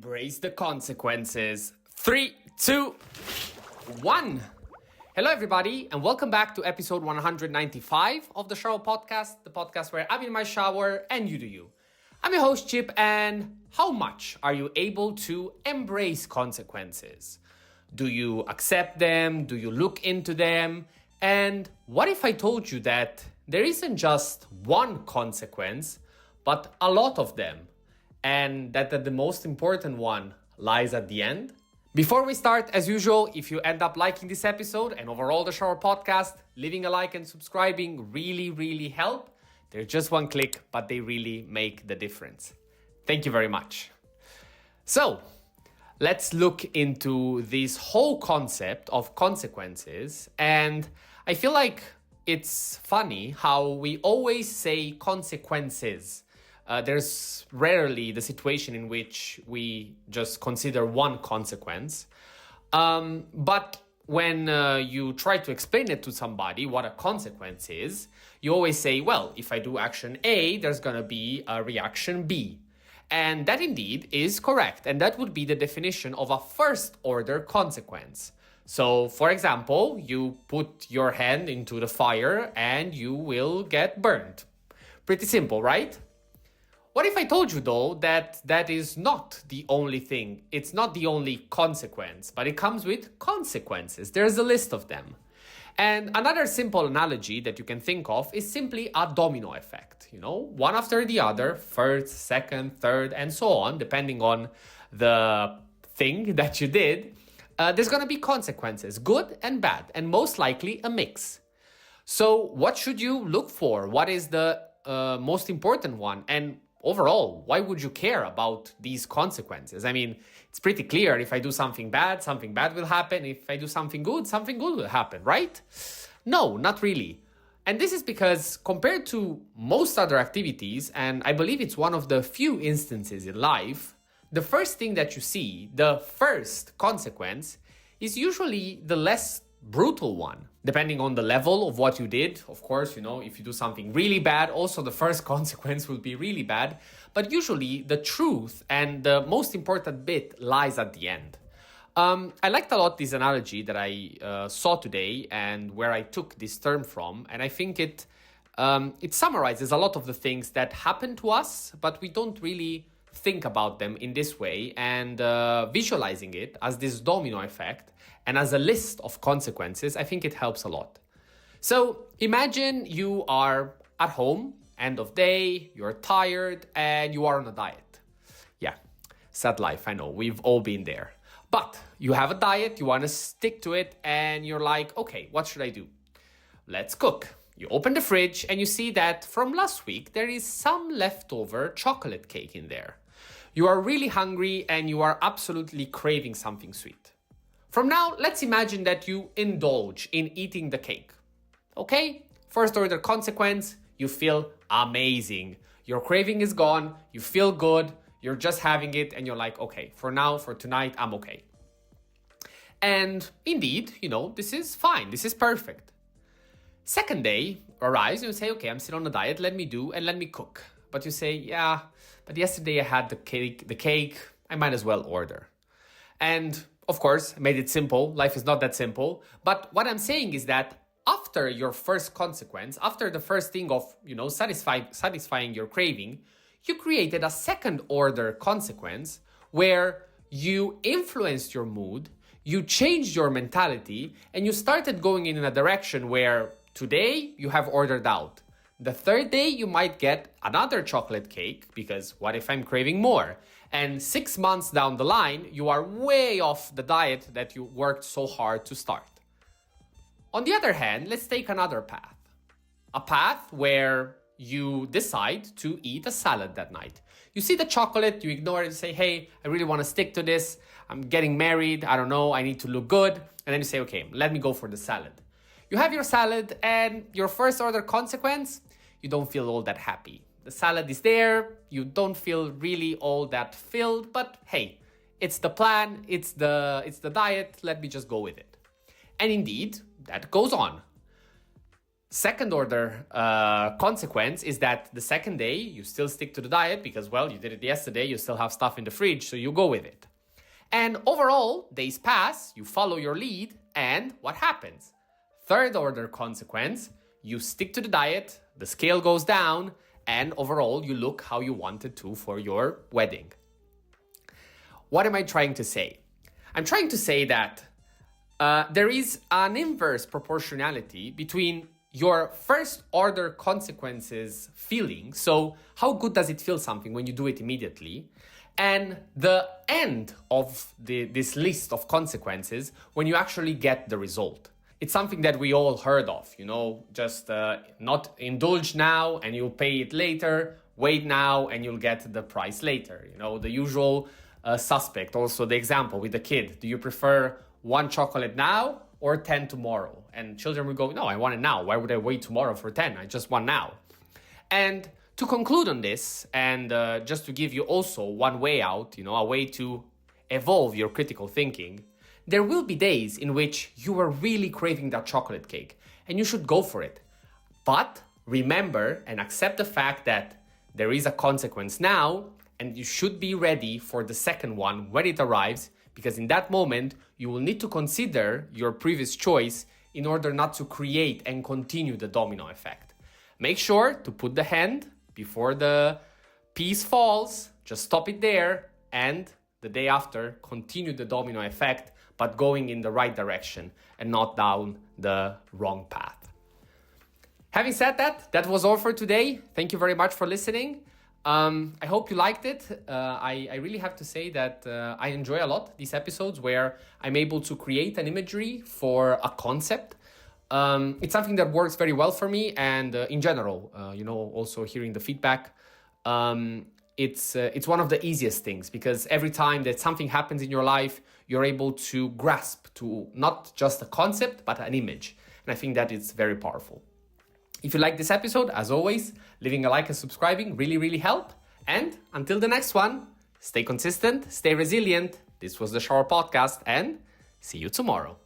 Embrace the consequences. 3, 2, 1. Hello, everybody, and welcome back to episode 195 of the Shower Podcast, the podcast where I'm in my shower and you do you. I'm your host, Chip, and how much are you able to embrace consequences? Do you accept them? Do you look into them? And what if I told you that there isn't just one consequence, but a lot of them? And that the most important one lies at the end? Before we start, as usual, if you end up liking this episode and overall the Shower Podcast, leaving a like and subscribing really help. They're just one click, but they really make the difference. Thank you very much. So, let's look into this whole concept of consequences. And I feel like it's funny how we always say consequences. There's rarely the situation in which we just consider one consequence. But when you try to explain it to somebody what a consequence is, you always say, well, if I do action A, there's going to be a reaction B. And that indeed is correct. And that would be the definition of a first order consequence. So, for example, you put your hand into the fire and you will get burned. Pretty simple, right? What if I told you, though, that that is not the only thing? It's not the only consequence, but it comes with consequences. There's a list of them. And another simple analogy that you can think of is simply a domino effect. You know, one after the other, first, second, third, and so on, depending on the thing that you did, there's going to be consequences, good and bad, and most likely a mix. So what should you look for? What is the most important one? And overall, why would you care about these consequences? I mean, it's pretty clear. If I do something bad will happen. If I do something good will happen, right? No, not really. And this is because compared to most other activities, and I believe it's one of the few instances in life, the first thing that you see, the first consequence, is usually the less brutal one. Depending on the level of what you did, of course, you know, if you do something really bad, also the first consequence will be really bad. But usually the truth and the most important bit lies at the end. I liked a lot this analogy that I saw today and where I took this term from. And I think it summarizes a lot of the things that happen to us, but we don't really think about them in this way, and visualizing it as this domino effect and as a list of consequences, I think it helps a lot. So imagine you are at home, end of day, you're tired, and you are on a diet. Yeah, sad life, I know, we've all been there. But you have a diet, you want to stick to it, and you're like, okay, what should I do? Let's cook. You open the fridge and you see that from last week, there is some leftover chocolate cake in there. You are really hungry and you are absolutely craving something sweet. From now, let's imagine that you indulge in eating the cake. Okay? First order consequence, you feel amazing. Your craving is gone, you feel good, you're just having it and you're like, okay, for now, for tonight, I'm okay. And indeed, you know, this is fine, this is perfect. Second day arrives and you say, okay, I'm still on a diet, let me cook. But you say, yeah, but yesterday I had the cake, I might as well order. And of course, I made it simple. Life is not that simple. But what I'm saying is that after your first consequence, after the first thing of, you know, satisfying your craving, you created a second order consequence where you influenced your mood, you changed your mentality, and you started going in a direction where today you have ordered out. The third day, you might get another chocolate cake because what if I'm craving more? And 6 months down the line, you are way off the diet that you worked so hard to start. On the other hand, let's take another path. A path where you decide to eat a salad that night. You see the chocolate, you ignore it and say, hey, I really want to stick to this. I'm getting married. I don't know. I need to look good. And then you say, okay, let me go for the salad. You have your salad and your first order consequence, you don't feel all that happy. The salad is there, you don't feel really all that filled, but hey, it's the plan, it's the diet, let me just go with it. And indeed, that goes on. Second order consequence is that the second day you still stick to the diet because, well, you did it yesterday, you still have stuff in the fridge, so you go with it. And overall, days pass, you follow your lead, and what happens? Third order consequence, you stick to the diet, the scale goes down, and overall you look how you wanted to for your wedding. What am I trying to say? I'm trying to say that there is an inverse proportionality between your first order consequences feeling, so how good does it feel something when you do it immediately, and the end of this list of consequences when you actually get the result. It's something that we all heard of, just not indulge now and you'll pay it later, wait now and you'll get the price later. The usual suspect. Also the example with the kid. Do you prefer one chocolate now or 10 tomorrow? And children will go, no, I want it now. Why would I wait tomorrow for 10? I just want now. And to conclude on this, and just to give you also one way out, a way to evolve your critical thinking, there will be days in which you are really craving that chocolate cake and you should go for it. But remember and accept the fact that there is a consequence now and you should be ready for the second one when it arrives, because in that moment you will need to consider your previous choice in order not to create and continue the domino effect. Make sure to put the hand before the piece falls, just stop it there, and the day after continue the domino effect, but going in the right direction and not down the wrong path. Having said that, that was all for today. Thank you very much for listening. I hope you liked it. I really have to say that I enjoy a lot these episodes where I'm able to create an imagery for a concept. It's something that works very well for me, and in general, also hearing the feedback, it's one of the easiest things, because every time that something happens in your life, you're able to grasp to not just a concept, but an image. And I think that it's very powerful. If you like this episode, as always, leaving a like and subscribing really, really help. And until the next one, stay consistent, stay resilient. This was the Shower Podcast, and see you tomorrow.